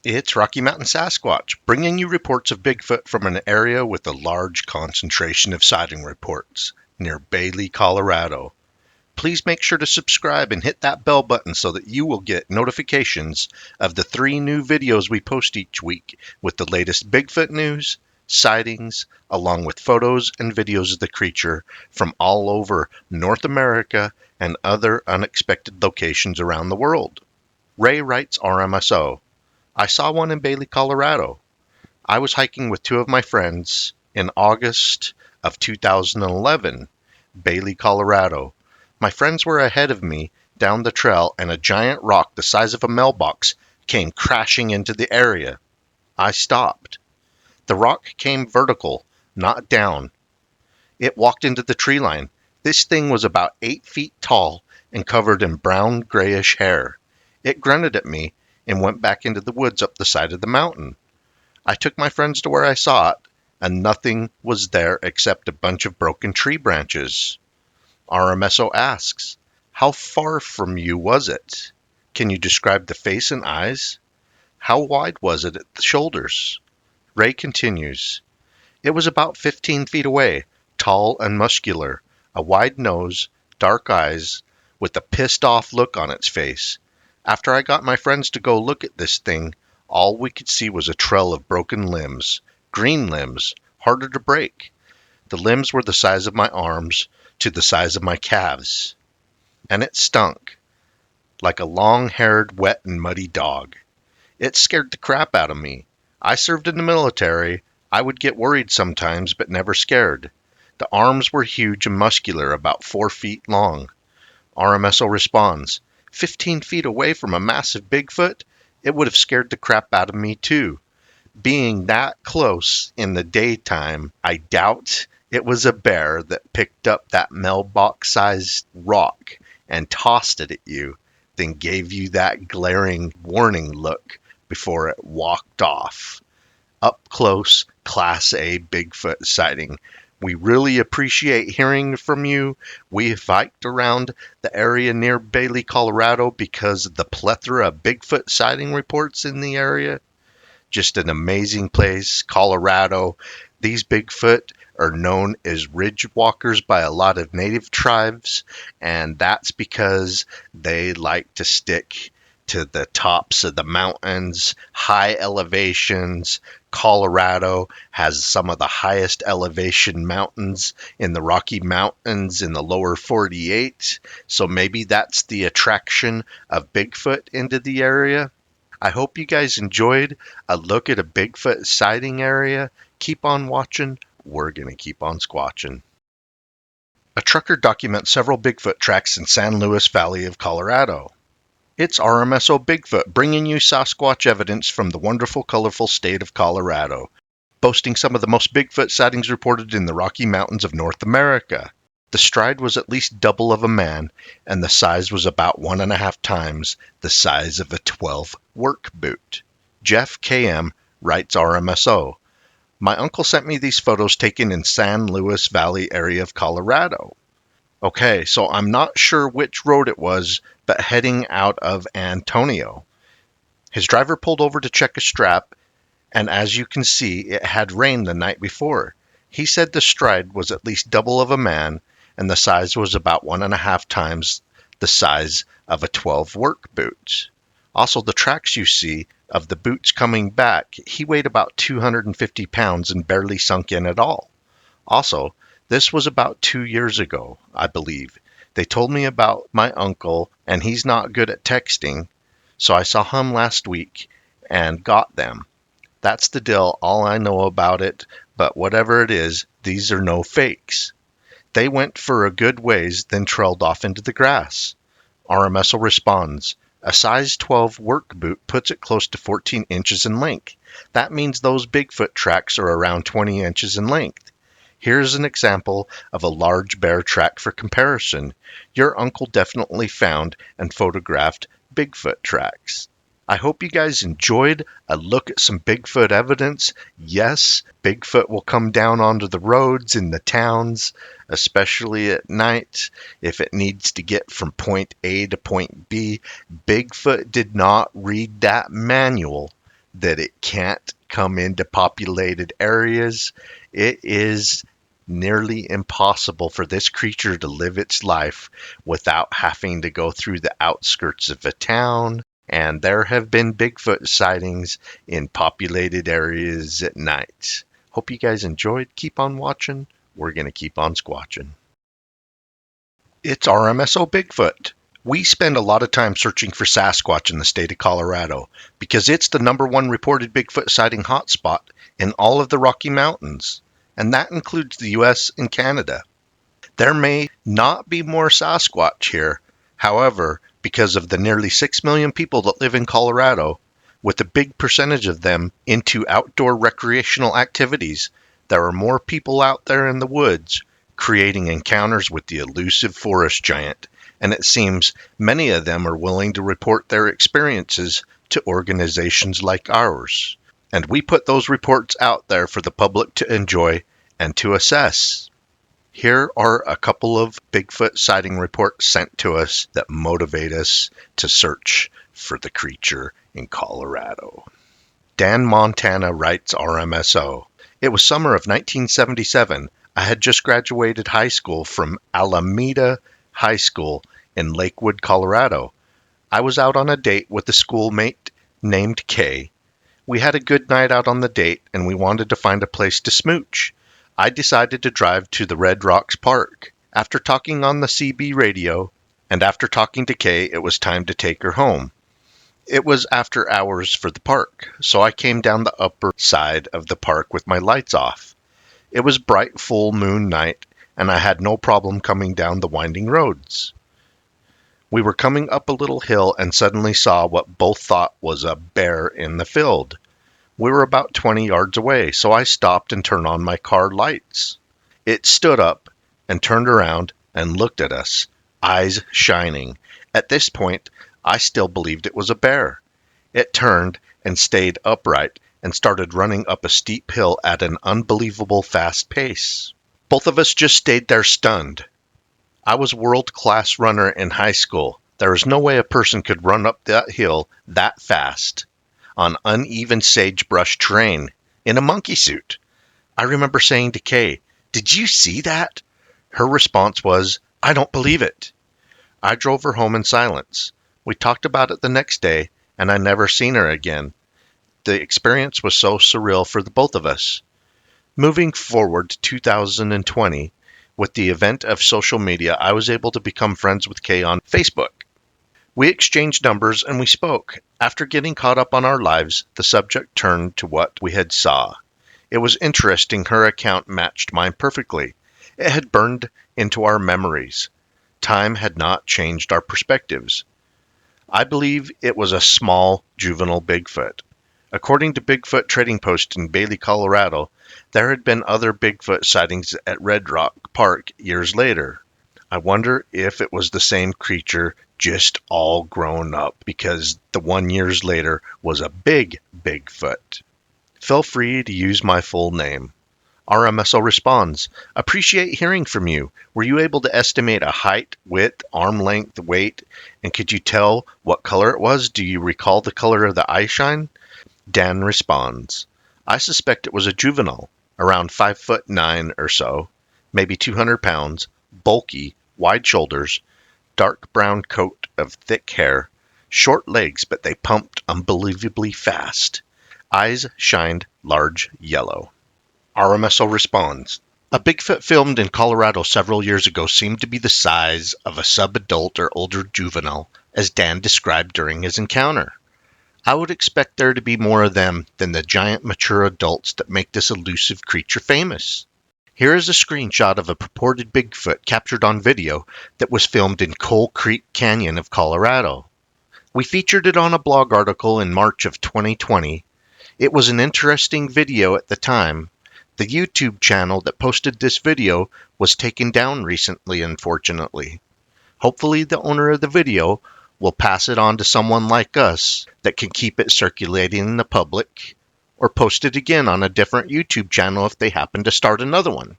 It's Rocky Mountain Sasquatch, bringing you reports of Bigfoot from an area with a large concentration of sighting reports near Bailey, Colorado. Please make sure to subscribe and hit that bell button so that you will get notifications of the 3 new videos we post each week with the latest Bigfoot news, sightings, along with photos and videos of the creature from all over North America and other unexpected locations around the world. Ray writes RMSO. I saw one in Bailey, Colorado. I was hiking with 2 of my friends in August of 2011, Bailey, Colorado. My friends were ahead of me down the trail and a giant rock the size of a mailbox came crashing into the area. I stopped. The rock came vertical, not down. It walked into the tree line. This thing was about 8 feet tall and covered in brown grayish hair. It grunted at me and went back into the woods up the side of the mountain. I took my friends to where I saw it, and nothing was there except a bunch of broken tree branches. RMSO asks, how far from you was it? Can you describe the face and eyes? How wide was it at the shoulders? Ray continues, it was about 15 feet away, tall and muscular, a wide nose, dark eyes, with a pissed off look on its face. After I got my friends to go look at this thing, all we could see was a trail of broken limbs, green limbs, harder to break. The limbs were the size of my arms to the size of my calves. And it stunk, like a long-haired, wet and muddy dog. It scared the crap out of me. I served in the military. I would get worried sometimes, but never scared. The arms were huge and muscular, about 4 feet long. RMSO responds, 15 feet away from a massive Bigfoot, it would have scared the crap out of me too. Being that close in the daytime, I doubt it was a bear that picked up that mailbox-sized rock and tossed it at you, then gave you that glaring warning look before it walked off. Up close, Class A Bigfoot sighting. We really appreciate hearing from you. We've hiked around the area near Bailey, Colorado because of the plethora of Bigfoot sighting reports in the area. Just an amazing place, Colorado. These Bigfoot are known as ridge walkers by a lot of native tribes, and that's because they like to stick to the tops of the mountains, high elevations. Colorado has some of the highest elevation mountains in the Rocky Mountains in the lower 48, so maybe that's the attraction of Bigfoot into the area. I hope you guys enjoyed a look at a Bigfoot sighting area. Keep on watching. We're going to keep on squatching. A trucker documents several Bigfoot tracks in San Luis Valley of Colorado. It's RMSO Bigfoot, bringing you Sasquatch evidence from the wonderful, colorful state of Colorado, boasting some of the most Bigfoot sightings reported in the Rocky Mountains of North America. The stride was at least double of a man, and the size was about 1.5 times the size of a 12 work boot. Jeff KM writes RMSO. My uncle sent me these photos taken in San Luis Valley area of Colorado. Okay, so I'm not sure which road it was, but heading out of Antonio. His driver pulled over to check a strap, and as you can see, it had rained the night before. He said the stride was at least double of a man, and the size was about 1.5 times the size of a 12 work boot. Also, the tracks you see of the boots coming back, he weighed about 250 pounds and barely sunk in at all. Also, this was about 2 years ago, I believe. They told me about my uncle, and he's not good at texting, so I saw him last week and got them. That's the deal, all I know about it, but whatever it is, these are no fakes. They went for a good ways, then trailed off into the grass. RMSO responds, a size 12 work boot puts it close to 14 inches in length. That means those Bigfoot tracks are around 20 inches in length. Here's an example of a large bear track for comparison. Your uncle definitely found and photographed Bigfoot tracks. I hope you guys enjoyed a look at some Bigfoot evidence. Yes, Bigfoot will come down onto the roads in the towns, especially at night, if it needs to get from point A to point B. Bigfoot did not read that manual. that it can't come into populated areas. It is nearly impossible for this creature to live its life without having to go through the outskirts of a town. And there have been Bigfoot sightings in populated areas at night. Hope you guys enjoyed. Keep on watching. We're going to keep on squatching. It's RMSO Bigfoot. We spend a lot of time searching for Sasquatch in the state of Colorado because it's the #1 reported Bigfoot sighting hotspot in all of the Rocky Mountains, and that includes the US and Canada. There may not be more Sasquatch here. However, because of the nearly 6 million people that live in Colorado, with a big percentage of them into outdoor recreational activities, there are more people out there in the woods creating encounters with the elusive forest giant, and it seems many of them are willing to report their experiences to organizations like ours. And we put those reports out there for the public to enjoy and to assess. Here are a couple of Bigfoot sighting reports sent to us that motivate us to search for the creature in Colorado. Dan Montana writes RMSO. It was summer of 1977. I had just graduated high school from Alameda High School in Lakewood, Colorado. I was out on a date with a schoolmate named Kay. We had a good night out on the date, and we wanted to find a place to smooch. I decided to drive to the Red Rocks Park. After talking on the CB radio, and after talking to Kay, it was time to take her home. It was after hours for the park, so I came down the upper side of the park with my lights off. It was bright full moon night, and I had no problem coming down the winding roads. We were coming up a little hill and suddenly saw what both thought was a bear in the field. We were about 20 yards away, so I stopped and turned on my car lights. It stood up and turned around and looked at us, eyes shining. At this point, I still believed it was a bear. It turned and stayed upright and started running up a steep hill at an unbelievable fast pace. Both of us just stayed there stunned. I was a world-class runner in high school. There was no way a person could run up that hill that fast on uneven sagebrush terrain in a monkey suit. I remember saying to Kay, "Did you see that?" Her response was, "I don't believe it." I drove her home in silence. We talked about it the next day, and I never seen her again. The experience was so surreal for the both of us. Moving forward to 2020, with the event of social media, I was able to become friends with Kay on Facebook. We exchanged numbers and we spoke. After getting caught up on our lives, the subject turned to what we had saw. It was interesting. Her account matched mine perfectly. It had burned into our memories. Time had not changed our perspectives. I believe it was a small juvenile Bigfoot. According to Bigfoot Trading Post in Bailey, Colorado, there had been other Bigfoot sightings at Red Rock Park years later. I wonder if it was the same creature, just all grown up, because the one years later was a big Bigfoot. Feel free to use my full name. RMSO responds, appreciate hearing from you. Were you able to estimate a height, width, arm length, weight, and could you tell what color it was? Do you recall the color of the eye shine? Dan responds, I suspect it was a juvenile, around 5'9" or so, maybe 200 pounds, bulky, wide shoulders, dark brown coat of thick hair, short legs, but they pumped unbelievably fast. Eyes shined large yellow. RMSO responds, a Bigfoot filmed in Colorado several years ago seemed to be the size of a sub-adult or older juvenile, as Dan described during his encounter. I would expect there to be more of them than the giant mature adults that make this elusive creature famous. Here is a screenshot of a purported Bigfoot captured on video that was filmed in Coal Creek Canyon of Colorado. We featured it on a blog article in March of 2020. It was an interesting video at the time. The YouTube channel that posted this video was taken down recently, unfortunately. Hopefully the owner of the video will pass it on to someone like us that can keep it circulating in the public, or post it again on a different YouTube channel if they happen to start another one.